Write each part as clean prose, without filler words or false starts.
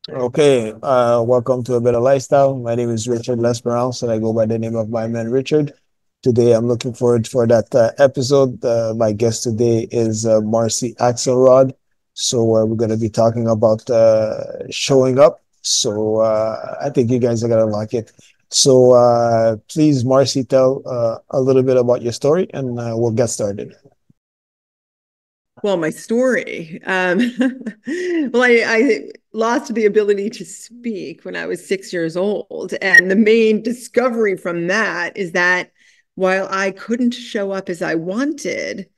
Okay, welcome to A Better Lifestyle. My name is Richard.lesperance, and I go by the name of my man Richard. Today, I'm looking forward for that episode. My guest today is Marcy Axelrod. So we're going to be talking about showing up. So I think you guys are going to like it. So please, Marcy, tell a little bit about your story, and we'll get started. Well, my story. Well, I lost the ability to speak when I was 6 years old. And the main discovery from that is that while I couldn't show up as I wanted,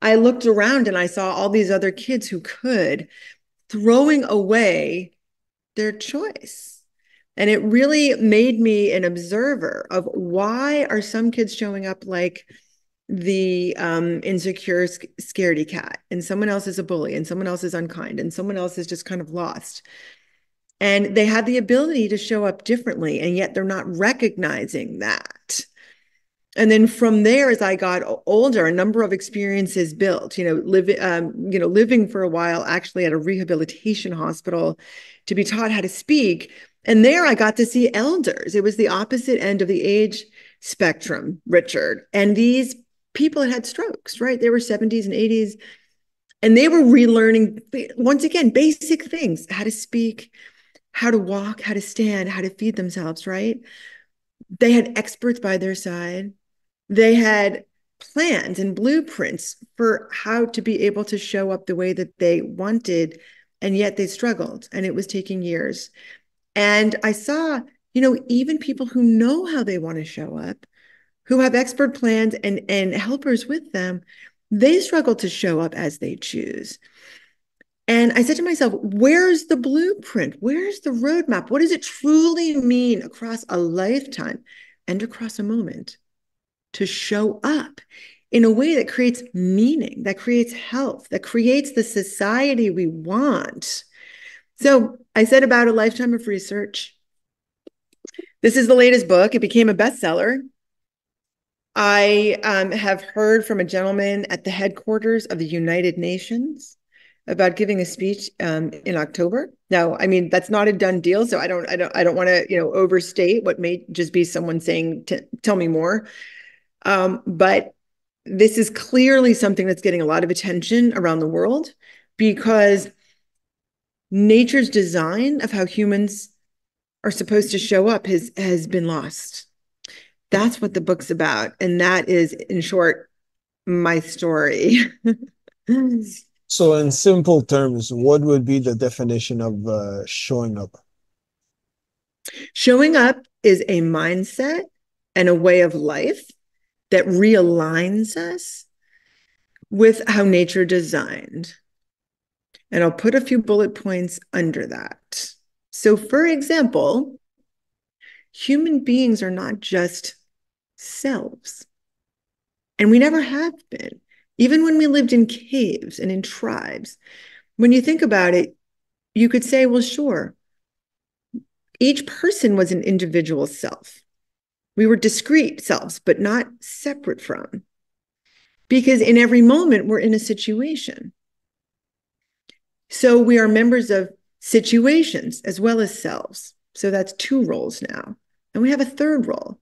I looked around and I saw all these other kids who could, throwing away their choice. And it really made me an observer of why are some kids showing up like the insecure scaredy cat, and someone else is a bully, and someone else is unkind, and someone else is just kind of lost. And they have the ability to show up differently, and yet they're not recognizing that. And then from there, as I got older, a number of experiences built. Living for a while actually at a rehabilitation hospital to be taught how to speak. And there I got to see elders. It was the opposite end of the age spectrum, Richard. And these people had strokes, right? They were 70s and 80s. And they were relearning, once again, basic things: how to speak, how to walk, how to stand, how to feed themselves, right? They had experts by their side. They had plans and blueprints for how to be able to show up the way that they wanted, and yet they struggled, and it was taking years. And I saw, even people who know how they want to show up, who have expert plans and helpers with them, they struggle to show up as they choose. And I said to myself, where's the blueprint? Where's the roadmap? What does it truly mean across a lifetime and across a moment to show up in a way that creates meaning, that creates health, that creates the society we want? So I said about a lifetime of research. This is the latest book. It became a bestseller. I have heard from a gentleman at the headquarters of the United Nations about giving a speech in October. Now, I mean, that's not a done deal, so I don't want to overstate what may just be someone saying, "Tell me more." But this is clearly something that's getting a lot of attention around the world because nature's design of how humans are supposed to show up has been lost. That's what the book's about, and that is, in short, my story. So, in simple terms, what would be the definition of showing up? Showing up is a mindset and a way of life that realigns us with how nature designed. And I'll put a few bullet points under that. So, for example, human beings are not just selves, and we never have been. Even when we lived in caves and in tribes, when you think about it, you could say, well, sure, each person was an individual self. We were discrete selves, but not separate from, because in every moment we're in a situation. So we are members of situations as well as selves. So that's two roles now. And we have a third role.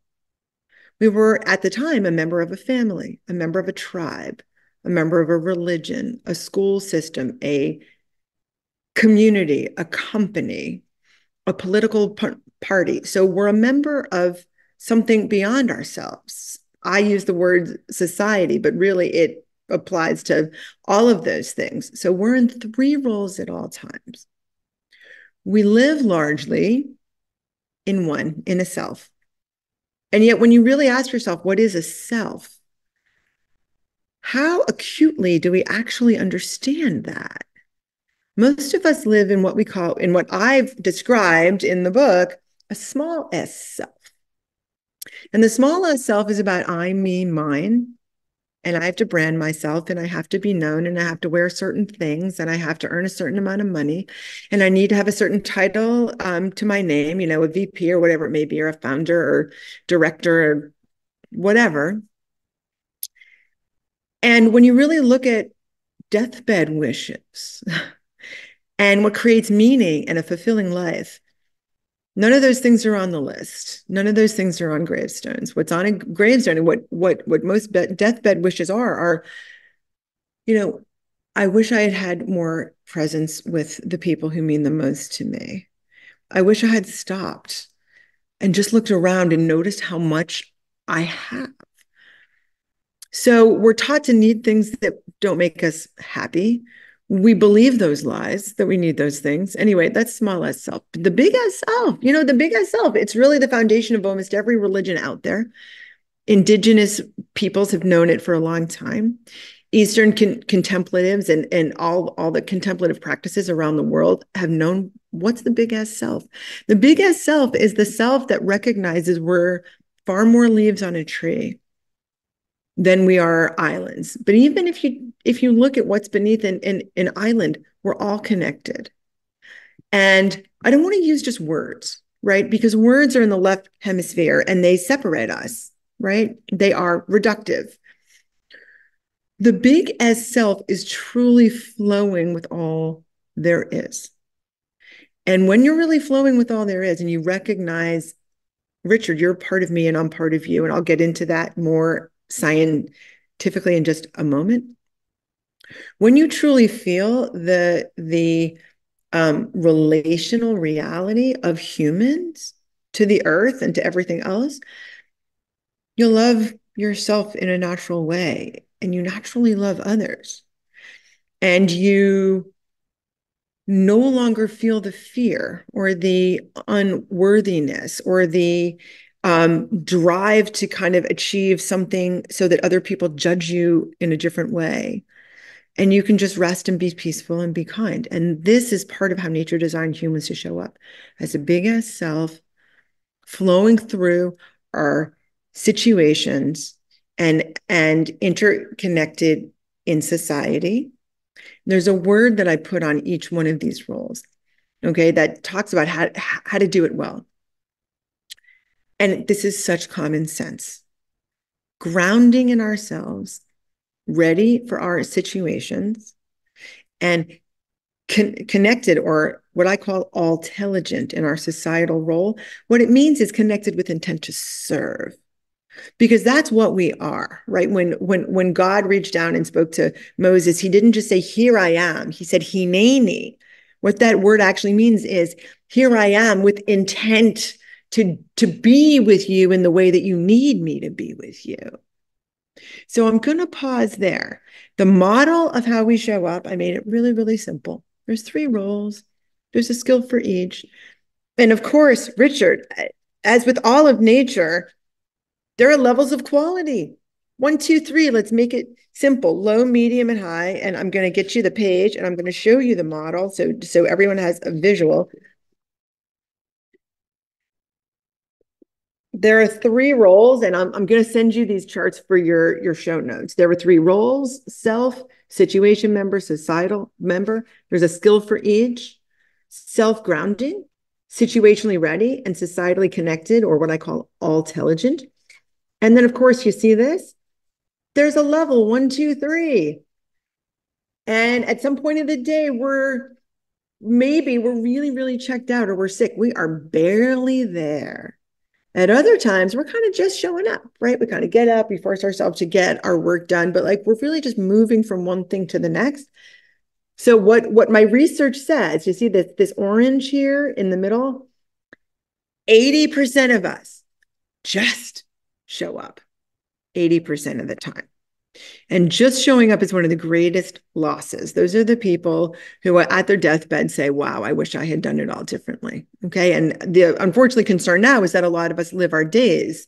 We were at the time a member of a family, a member of a tribe, a member of a religion, a school system, a community, a company, a political party. So we're a member of something beyond ourselves. I use the word society, but really it applies to all of those things. So we're in three roles at all times. We live largely in a self. And yet, when you really ask yourself, what is a self? How acutely do we actually understand that? Most of us live in what we call, in what I've described in the book, a small s self. And the small s self is about I, me, mine. And I have to brand myself, and I have to be known, and I have to wear certain things, and I have to earn a certain amount of money, and I need to have a certain title to my name, a VP or whatever it may be, or a founder or director or whatever. And when you really look at deathbed wishes and what creates meaning and a fulfilling life. None of those things are on the list. None of those things are on gravestones. What's on a gravestone and what most deathbed wishes are, I wish I had had more presence with the people who mean the most to me. I wish I had stopped and just looked around and noticed how much I have. So we're taught to need things that don't make us happy. We believe those lies that we need those things. Anyway, that's small s self. The big S self, the big S self, it's really the foundation of almost every religion out there. Indigenous peoples have known it for a long time. Eastern contemplatives and all the contemplative practices around the world have known what's the big S self. The big S self is the self that recognizes we're far more leaves on a tree than we are islands. But even if you look at what's beneath an island, we're all connected. And I don't want to use just words, right? Because words are in the left hemisphere and they separate us, right? They are reductive. The big S self is truly flowing with all there is. And when you're really flowing with all there is and you recognize, Richard, you're part of me and I'm part of you, and I'll get into that more scientifically in just a moment. When you truly feel the relational reality of humans to the earth and to everything else, you'll love yourself in a natural way, and you naturally love others. And you no longer feel the fear or the unworthiness or the drive to kind of achieve something so that other people judge you in a different way. And you can just rest and be peaceful and be kind. And this is part of how nature designed humans to show up as a big ass self, flowing through our situations and interconnected in society. There's a word that I put on each one of these roles, okay, that talks about how to do it well. And this is such common sense. Grounding in ourselves, ready for our situations, and connected, or what I call all-telligent in our societal role. What it means is connected with intent to serve. Because that's what we are, right? When God reached down and spoke to Moses, he didn't just say, "Here I am." He said, "Hineni." What that word actually means is, here I am with intent to be with you in the way that you need me to be with you. So I'm going to pause there. The model of how we show up, I made it really, really simple. There's 3 roles. There's a skill for each. And of course, Richard, as with all of nature, there are levels of quality. 1, 2, 3. Let's make it simple: low, medium, and high. And I'm going to get you the page and I'm going to show you the model so everyone has a visual. There are 3 roles, and I'm going to send you these charts for your show notes. There were 3 roles: self, situation member, societal member. There's a skill for each: self-grounding, situationally ready, and societally connected, or what I call all-telligent. And then, of course, you see this. There's a level 1, 2, 3. And at some point of the day, we're really, really checked out, or we're sick. We are barely there. At other times, we're kind of just showing up, right? We kind of get up, we force ourselves to get our work done, but like we're really just moving from one thing to the next. So what my research says, you see this orange here in the middle, 80% of us just show up 80% of the time. And just showing up is one of the greatest losses. Those are the people who are at their deathbed say, wow, I wish I had done it all differently. Okay. And the unfortunately concern now is that a lot of us live our days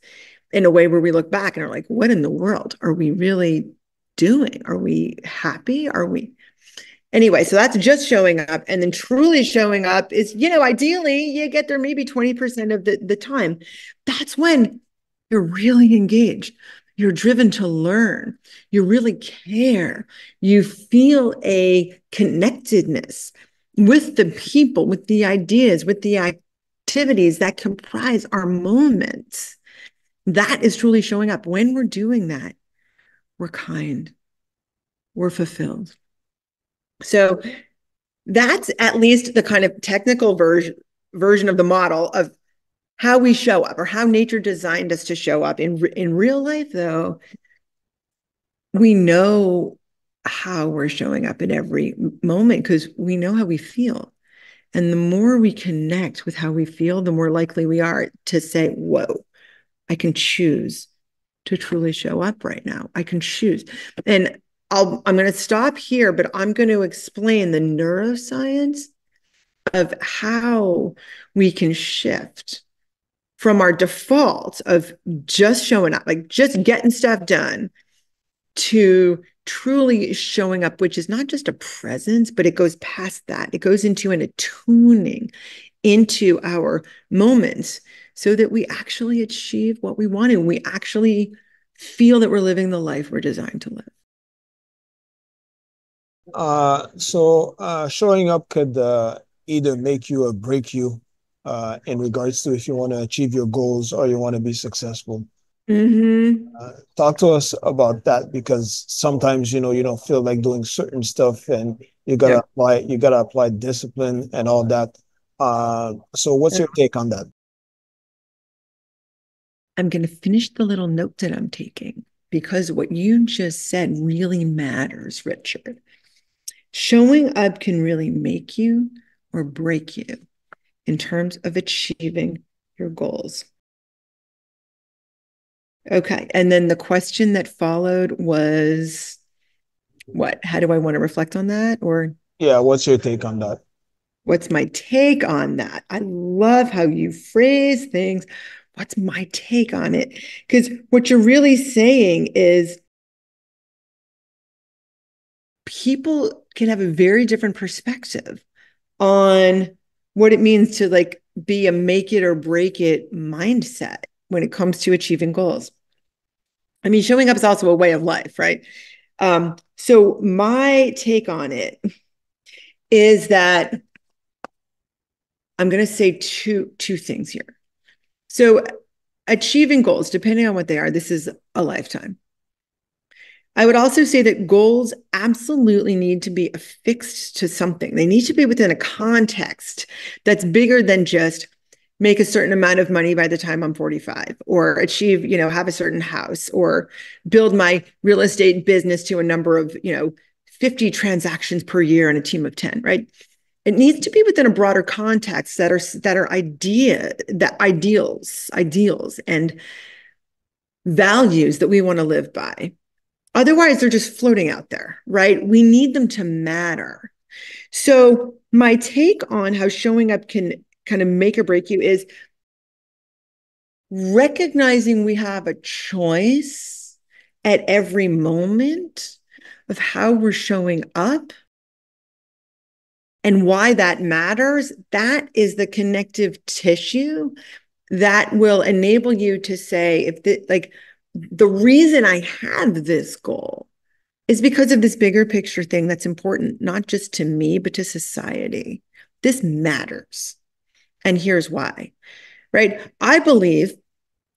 in a way where we look back and are like, what in the world are we really doing? Are we happy? Are we? Anyway, so that's just showing up. And then truly showing up is, ideally you get there maybe 20% of the time. That's when you're really engaged. You're driven to learn. You really care. You feel a connectedness with the people, with the ideas, with the activities that comprise our moments. That is truly showing up. When we're doing that, we're kind. We're fulfilled. So That's at least the kind of technical version of the model of how we show up or how nature designed us to show up. In real life, though, we know how we're showing up in every moment because we know how we feel. And the more we connect with how we feel, the more likely we are to say, whoa, I can choose to truly show up right now. I can choose. And I'm going to stop here, but I'm going to explain the neuroscience of how we can shift from our default of just showing up, like just getting stuff done, to truly showing up, which is not just a presence, but it goes past that. It goes into an attuning into our moments so that we actually achieve what we want and we actually feel that we're living the life we're designed to live. Showing up could either make you or break you in regards to if you want to achieve your goals or you want to be successful. Mm-hmm. Talk to us about that because sometimes you don't feel like doing certain stuff and Yeah. you gotta apply discipline and all that. So what's your take on that? I'm going to finish the little note that I'm taking because what you just said really matters, Richard. Showing up can really make you or break you in terms of achieving your goals. Okay. And then the question that followed was what? How do I want to reflect on that? Or Yeah, what's your take on that? what's my take on that? I love how you phrase things. What's my take on it? Because what you're really saying is people can have a very different perspective on what it means to like be a make it or break it mindset when it comes to achieving goals. I mean, showing up is also a way of life, right? So my take on it is that I'm going to say two things here. So achieving goals, depending on what they are, this is a lifetime. I would also say that goals absolutely need to be affixed to something. They need to be within a context that's bigger than just make a certain amount of money by the time I'm 45 or achieve, have a certain house or build my real estate business to a number of, 50 transactions per year and a team of 10, right? It needs to be within a broader context that are ideals and values that we want to live by. Otherwise, they're just floating out there, right? We need them to matter. So, my take on how showing up can kind of make or break you is recognizing we have a choice at every moment of how we're showing up and why that matters. That is the connective tissue that will enable you to say, if the reason I have this goal is because of this bigger picture thing that's important, not just to me, but to society. This matters. And here's why, right? I believe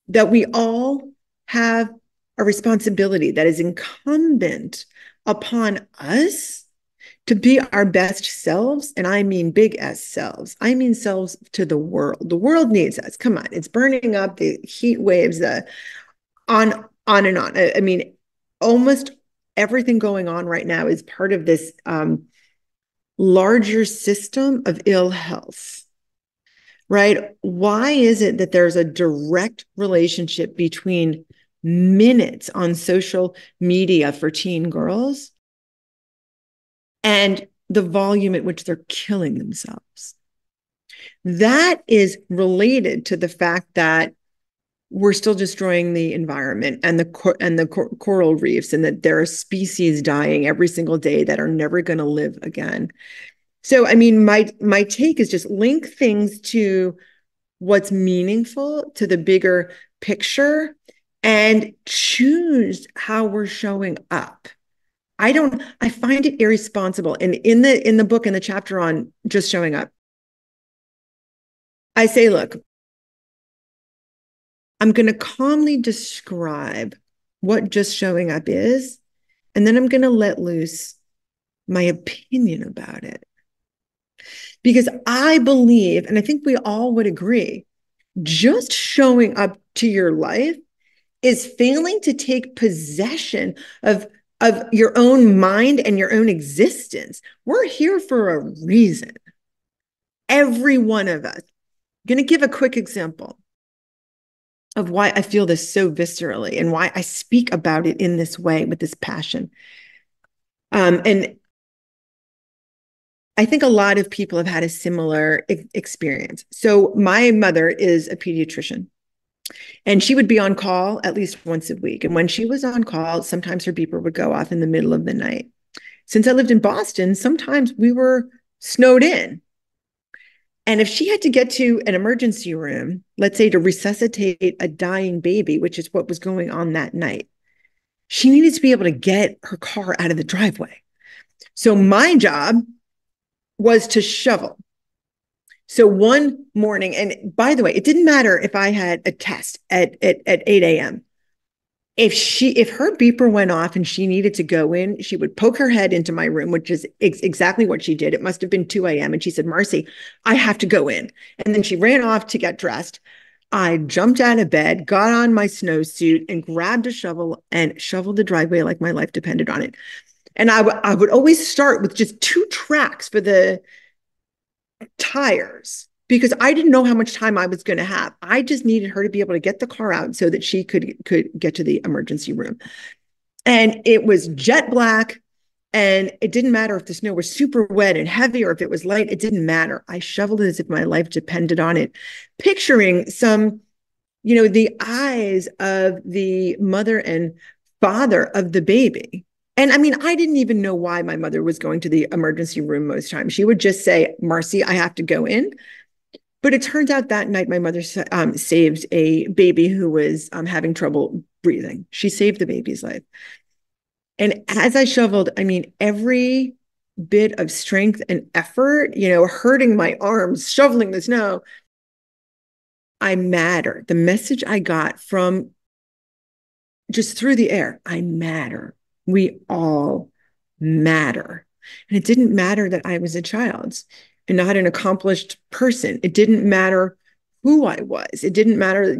that we all have a responsibility that is incumbent upon us to be our best selves. And I mean big S selves. I mean selves to the world. The world needs us. Come on. It's burning up, the heat waves, on and on. I mean, almost everything going on right now is part of this larger system of ill health, right? Why is it that there's a direct relationship between minutes on social media for teen girls and the volume at which they're killing themselves? That is related to the fact that we're still destroying the environment and the coral reefs, and that there are species dying every single day that are never going to live again. So, I mean, my take is just link things to what's meaningful to the bigger picture and choose how we're showing up. I find it irresponsible. And in the book, in the chapter on just showing up, I say, look, I'm going to calmly describe what just showing up is, and then I'm going to let loose my opinion about it. Because I believe, and I think we all would agree, just showing up to your life is failing to take possession of your own mind and your own existence. We're here for a reason. Every one of us. I'm going to give a quick example of why I feel this so viscerally and why I speak about it in this way with this passion. And I think a lot of people have had a similar experience. So my mother is a pediatrician, and she would be on call at least once a week. And when she was on call, sometimes her beeper would go off in the middle of the night. Since I lived in Boston, sometimes we were snowed in. And if she had to get to an emergency room, let's say to resuscitate a dying baby, which is what was going on that night, she needed to be able to get her car out of the driveway. So my job was to shovel. So one morning, and by the way, it didn't matter if I had a test at 8 a.m. If her beeper went off and she needed to go in, she would poke her head into my room, which is exactly what she did. It must have been 2 a.m. And she said, Marcy, I have to go in. And then she ran off to get dressed. I jumped out of bed, got on my snowsuit, and grabbed a shovel and shoveled the driveway like my life depended on it. And I would always start with just 2 tracks for the tires because I didn't know how much time I was going to have. I just needed her to be able to get the car out so that she could get to the emergency room. And it was jet black, and it didn't matter if the snow was super wet and heavy or if it was light. It didn't matter. I shoveled it as if my life depended on it, picturing the eyes of the mother and father of the baby. And I mean, I didn't even know why my mother was going to the emergency room most times. She would just say, Marcy, I have to go in. But it turns out that night, my mother saved a baby who was having trouble breathing. She saved the baby's life. And as I shoveled, I mean, every bit of strength and effort, hurting my arms, shoveling the snow, I matter. The message I got from just through the air, I matter. We all matter. And it didn't matter that I was a child and not an accomplished person. It didn't matter who I was. It didn't matter,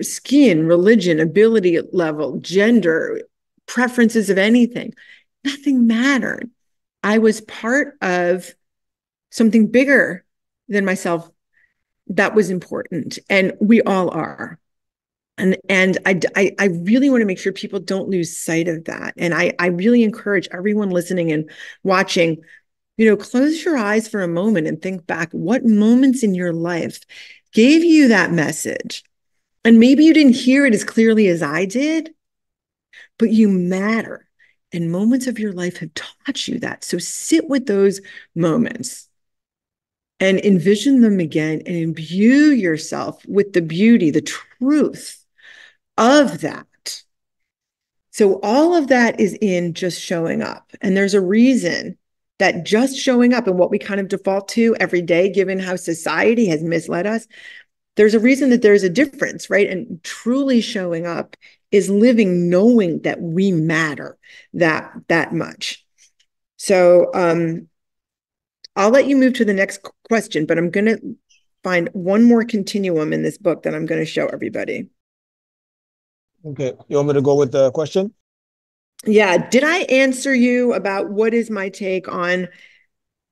skin, religion, ability level, gender, preferences of anything. Nothing mattered. I was part of something bigger than myself that was important. And we all are. And I really want to make sure people don't lose sight of that. And I really encourage everyone listening and watching, close your eyes for a moment and think back what moments in your life gave you that message. And maybe you didn't hear it as clearly as I did, but you matter. And moments of your life have taught you that. So sit with those moments and envision them again and imbue yourself with the beauty, the truth of that. So all of that is in just showing up. And there's a reason that just showing up and what we kind of default to every day, given how society has misled us, there's a reason that there's a difference, right? And truly showing up is living knowing that we matter that much. So I'll let you move to the next question, but I'm going to find one more continuum in this book that I'm going to show everybody. Okay. You want me to go with the question? Yeah. Did I answer you about what is my take on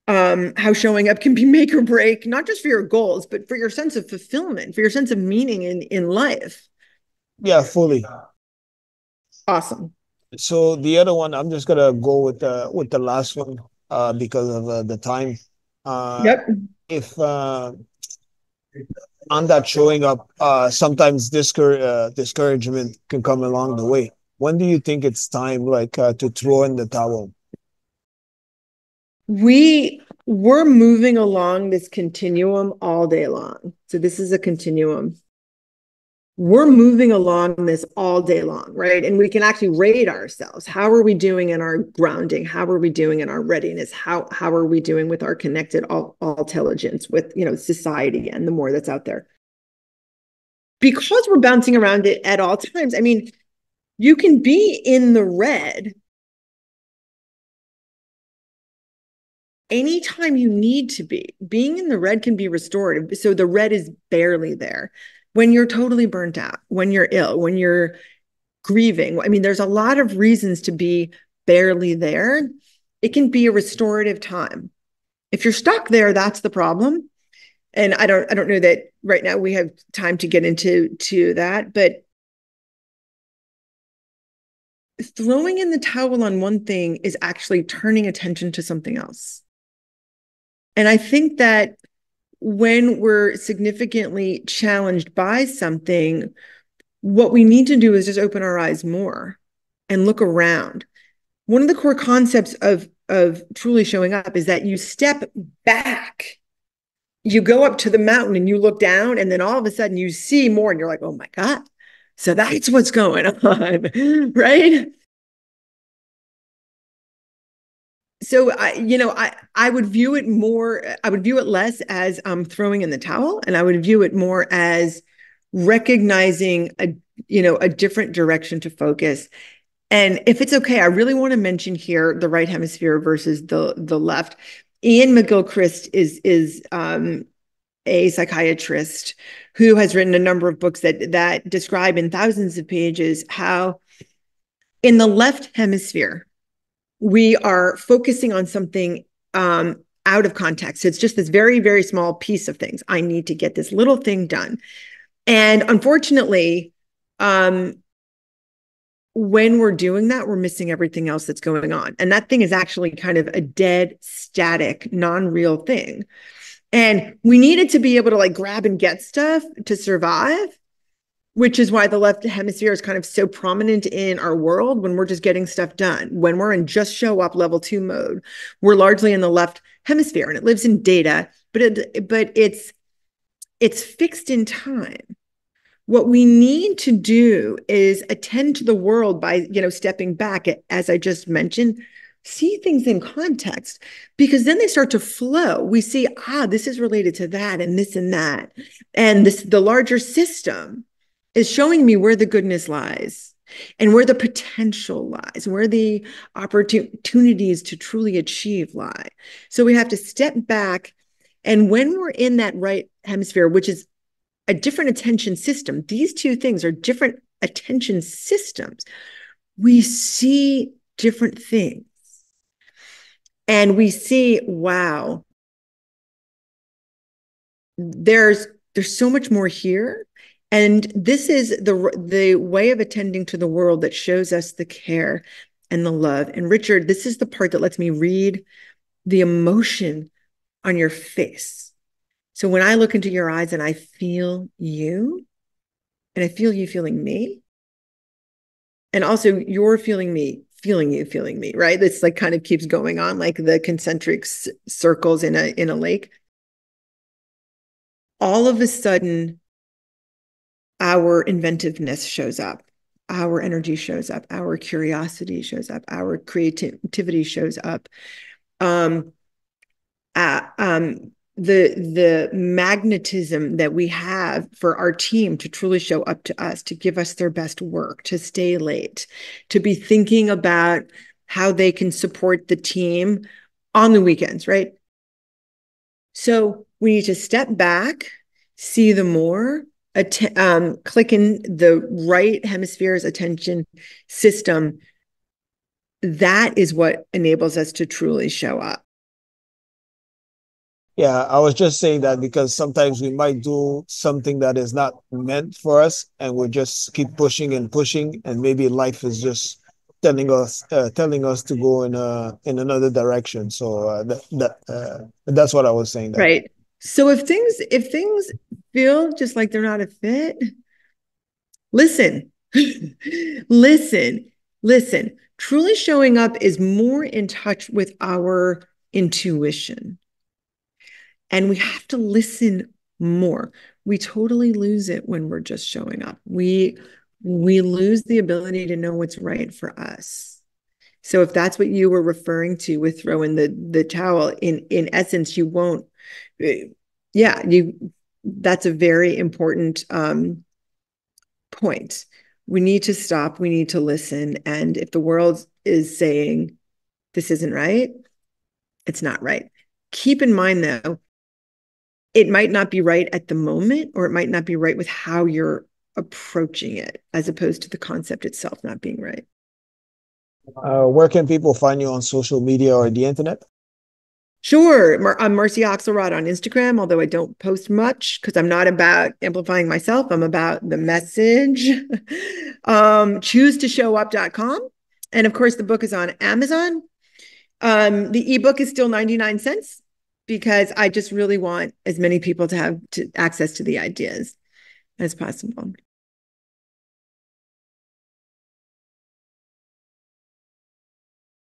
how showing up can be make or break, not just for your goals, but for your sense of fulfillment, for your sense of meaning in life? Yeah, fully. Awesome. So the other one, I'm just gonna go with the last one because of the time. Yep. If on that showing up, sometimes discouragement can come along the way. When do you think it's time, like, to throw in the towel? We're moving along this continuum all day long. So this is a continuum. We're moving along this all day long, right? And we can actually rate ourselves. How are we doing in our grounding? How are we doing in our readiness? How are we doing with our connected all intelligence with, society and the more that's out there? Because we're bouncing around it at all times. I mean, you can be in the red anytime you need to be, being in the red can be restorative. So the red is barely there. When you're totally burnt out, when you're ill, when you're grieving. I mean, there's a lot of reasons to be barely there. It can be a restorative time. If you're stuck there, that's the problem. And I don't know that right now we have time to get into that, but throwing in the towel on one thing is actually turning attention to something else. And I think that when we're significantly challenged by something, what we need to do is just open our eyes more and look around. One of the core concepts of truly showing up is that you step back. You go up to the mountain and you look down, and then all of a sudden you see more, and you're like, oh my God. So that's what's going on, right? So I would view it more, I would view it less as throwing in the towel, and I would view it more as recognizing a different direction to focus. And if it's okay, I really want to mention here the right hemisphere versus the left. Ian McGilchrist is a psychiatrist who has written a number of books that describe in thousands of pages how in the left hemisphere we are focusing on something out of context. So it's just this very, very small piece of things. I need to get this little thing done. And unfortunately, when we're doing that, we're missing everything else that's going on. And that thing is actually kind of a dead, static, non-real thing. And we needed to be able to like grab and get stuff to survive, which is why the left hemisphere is kind of so prominent in our world when we're just getting stuff done. When we're in just show up level 2 mode, we're largely in the left hemisphere, and it lives in data, but it's fixed in time. What we need to do is attend to the world by, stepping back, as I just mentioned, see things in context, because then they start to flow. We see, this is related to that and this and that. And the larger system is showing me where the goodness lies and where the potential lies, where the opportunities to truly achieve lie. So we have to step back. And when we're in that right hemisphere, which is a different attention system, these two things are different attention systems, we see different things. And we see, wow, there's so much more here. And this is the way of attending to the world that shows us the care and the love. And Richard, this is the part that lets me read the emotion on your face. So when I look into your eyes and I feel you, and I feel you feeling me, and also you're feeling me, feeling you, feeling me, right? This like kind of keeps going on like the concentric circles in a lake. All of a sudden, our inventiveness shows up, our energy shows up, our curiosity shows up, our creativity shows up. The magnetism that we have for our team to truly show up to us, to give us their best work, to stay late, to be thinking about how they can support the team on the weekends, right? So we need to step back, see the more, click in the right hemisphere's attention system. That is what enables us to truly show up. Yeah, I was just saying that because sometimes we might do something that is not meant for us, and we just keep pushing and pushing, and maybe life is just telling us to go in another direction. So that's what I was saying. That Right. So if things feel just like they're not a fit, listen. Listen. Listen. Truly showing up is more in touch with our intuition. And we have to listen more. We totally lose it when we're just showing up. We lose the ability to know what's right for us. So if that's what you were referring to with throwing the towel, in essence, you won't. Yeah, that's a very important point. We need to stop. We need to listen. And if the world is saying this isn't right, it's not right. Keep in mind, though, it might not be right at the moment, or it might not be right with how you're approaching it, as opposed to the concept itself not being right. Where can people find you on social media or the internet? Sure. I'm Marcy Axelrod on Instagram, although I don't post much because I'm not about amplifying myself. I'm about the message. Choose2showup.com. And of course, the book is on Amazon. The ebook is still 99 cents because I just really want as many people to have access to the ideas as possible.